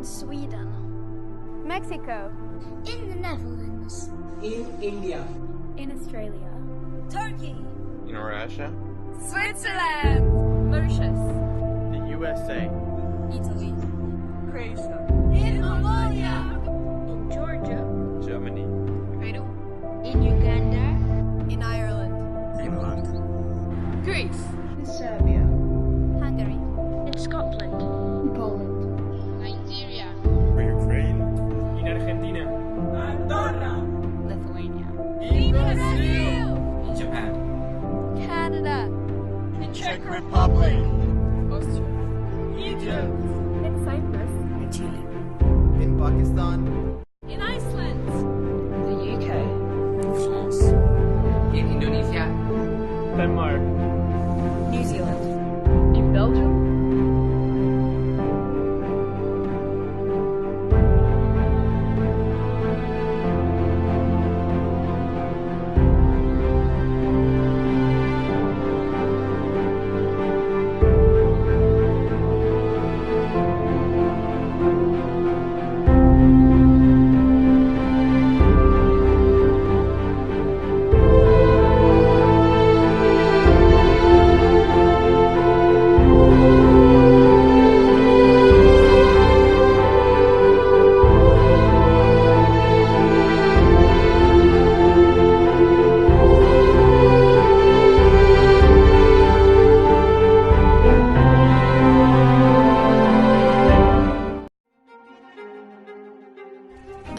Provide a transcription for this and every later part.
Sweden. Mexico. In the Netherlands. In India. In Australia. Turkey. In Russia. Switzerland. Mauritius. The USA. Italy. Croatia. In Mongolia. In Georgia. Germany. Peru. In Uganda. In Ireland. Finland. Greece. In Serbia. Hungary. In Scotland. In Poland. Nigeria. Ukraine. In Argentina. Andorra. Lithuania. In Brazil. In Japan. Canada. In Czech Republic. Austria. Egypt. In Cyprus. In Chile. In Pakistan. In Iceland. The UK. In France. In Indonesia. Denmark. New Zealand. In Belgium.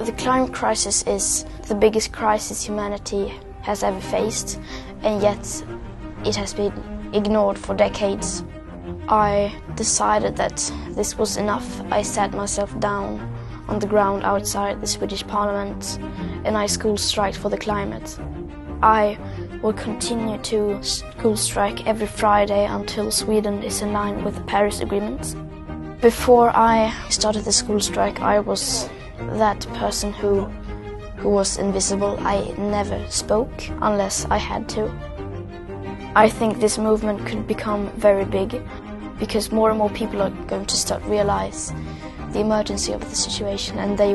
The climate crisis is the biggest crisis humanity has ever faced, and yet it has been ignored for decades. I decided that this was enough. I sat myself down on the ground outside the Swedish Parliament and I school striked for the climate. I will continue to school strike every Friday until Sweden is in line with the Paris Agreement. Before I started the school strike, I was that person who was invisible. I never spoke unless I had to. I think this movement could become very big because more and more people are going to start realize the emergency of the situation, and they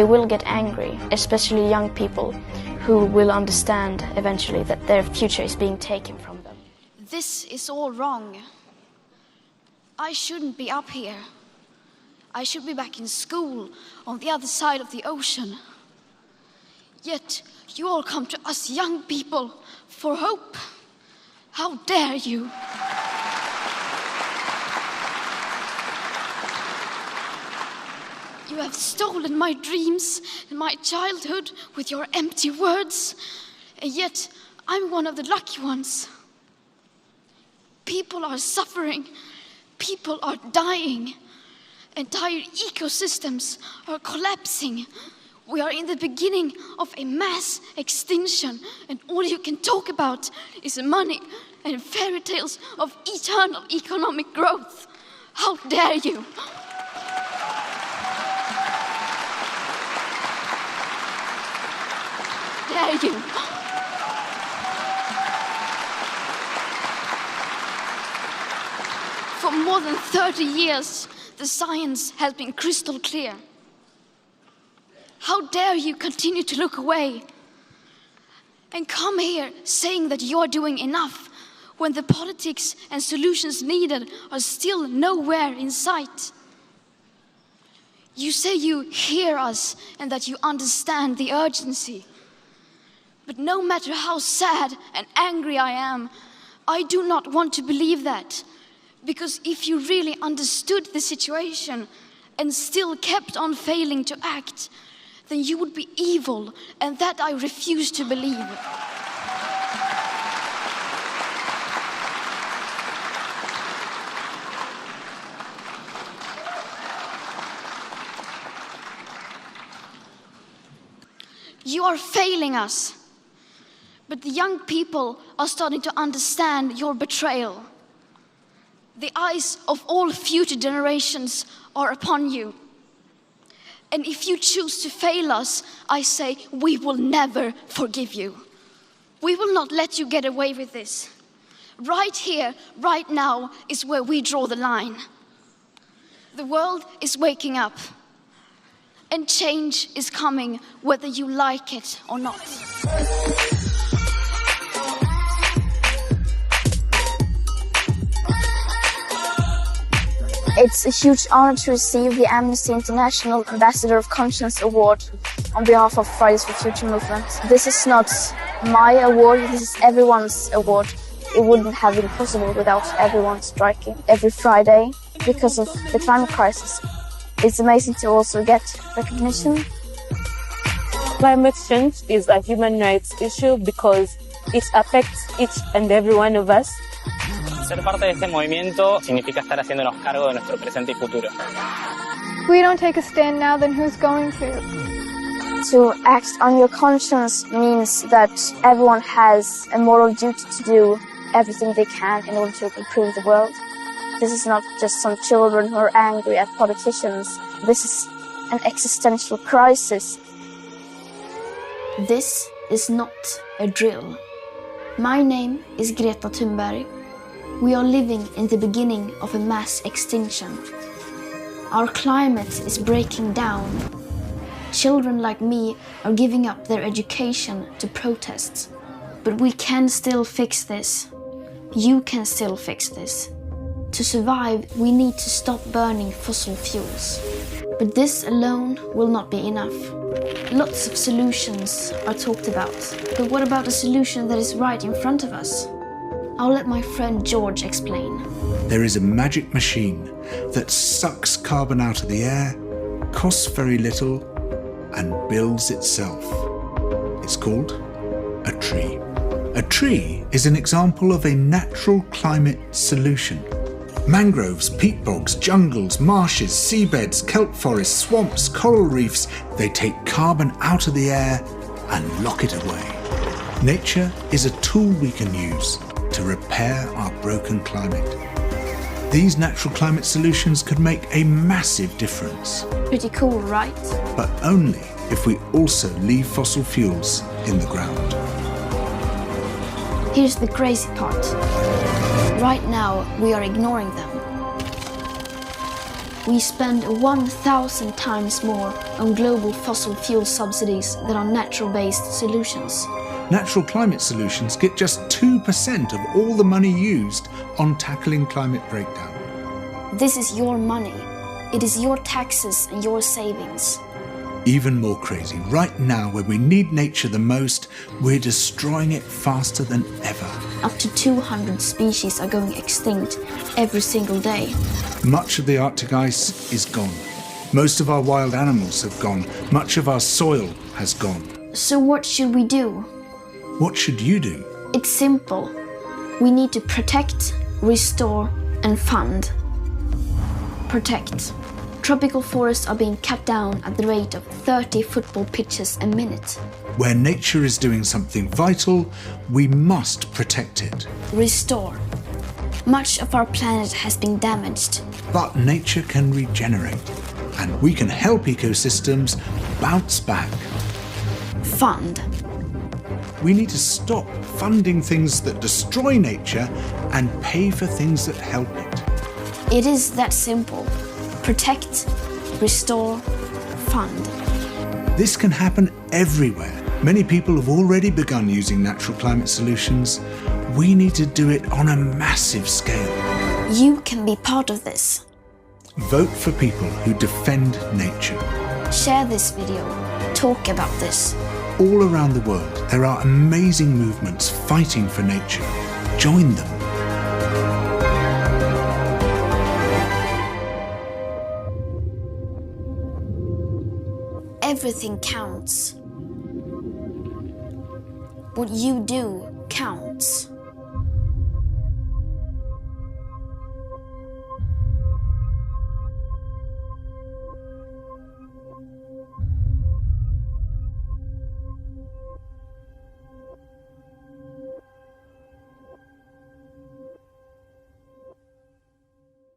will get angry, especially young people who will understand eventually that their future is being taken from them. This is all wrong. I shouldn't be up here. I should be back in school on the other side of the ocean. Yet you all come to us young people for hope. How dare you? You have stolen my dreams and my childhood with your empty words, and yet I'm one of the lucky ones. People are suffering, people are dying, entire ecosystems are collapsing. We are in the beginning of a mass extinction, and all you can talk about is money and fairy tales of eternal economic growth. How dare you? Dare you? For more than 30 years, the science has been crystal clear. How dare you continue to look away and come here saying that you're doing enough when the politics and solutions needed are still nowhere in sight? You say you hear us and that you understand the urgency. But no matter how sad and angry I am, I do not want to believe that. Because if you really understood the situation and still kept on failing to act, then you would be evil, and that I refuse to believe. You are failing us, but the young people are starting to understand your betrayal. The eyes of all future generations are upon you. And if you choose to fail us, I say we will never forgive you. We will not let you get away with this. Right here, right now, is where we draw the line. The world is waking up. And change is coming whether you like it or not. It's a huge honor to receive the Amnesty International Ambassador of Conscience Award on behalf of Fridays for Future movement. This is not my award, this is everyone's award. It wouldn't have been possible without everyone striking every Friday because of the climate crisis. It's amazing to also get recognition. Climate change is a human rights issue because it affects each and every one of us. Ser parte de este movimiento significa estar haciéndonos cargo de nuestro presente y futuro. If we don't take a stand now, then who's going to? To act on your conscience means that everyone has a moral duty to do everything they can in order to improve the world. This is not just some children who are angry at politicians. This is an existential crisis. This is not a drill. My name is Greta Thunberg. We are living in the beginning of a mass extinction. Our climate is breaking down. Children like me are giving up their education to protest. But we can still fix this. You can still fix this. To survive, we need to stop burning fossil fuels. But this alone will not be enough. Lots of solutions are talked about. But what about a solution that is right in front of us? I'll let my friend George explain. There is a magic machine that sucks carbon out of the air, costs very little, and builds itself. It's called a tree. A tree is an example of a natural climate solution. Mangroves, peat bogs, jungles, marshes, seabeds, kelp forests, swamps, coral reefs, they take carbon out of the air and lock it away. Nature is a tool we can use to repair our broken climate. These natural climate solutions could make a massive difference. Pretty cool, right? But only if we also leave fossil fuels in the ground. Here's the crazy part. Right now, we are ignoring them. We spend 1,000 times more on global fossil fuel subsidies than on natural-based solutions. Natural climate solutions get just 2% of all the money used on tackling climate breakdown. This is your money. It is your taxes and your savings. Even more crazy, right now when we need nature the most, we're destroying it faster than ever. Up to 200 species are going extinct every single day. Much of the Arctic ice is gone. Most of our wild animals have gone. Much of our soil has gone. So what should we do? What should you do? It's simple. We need to protect, restore, and fund. Protect. Tropical forests are being cut down at the rate of 30 football pitches a minute. Where nature is doing something vital, we must protect it. Restore. Much of our planet has been damaged. But nature can regenerate, and we can help ecosystems bounce back. Fund. We need to stop funding things that destroy nature and pay for things that help it. It is that simple. Protect, restore, fund. This can happen everywhere. Many people have already begun using natural climate solutions. We need to do it on a massive scale. You can be part of this. Vote for people who defend nature. Share this video. Talk about this. All around the world, there are amazing movements fighting for nature. Join them. Everything counts. What you do counts.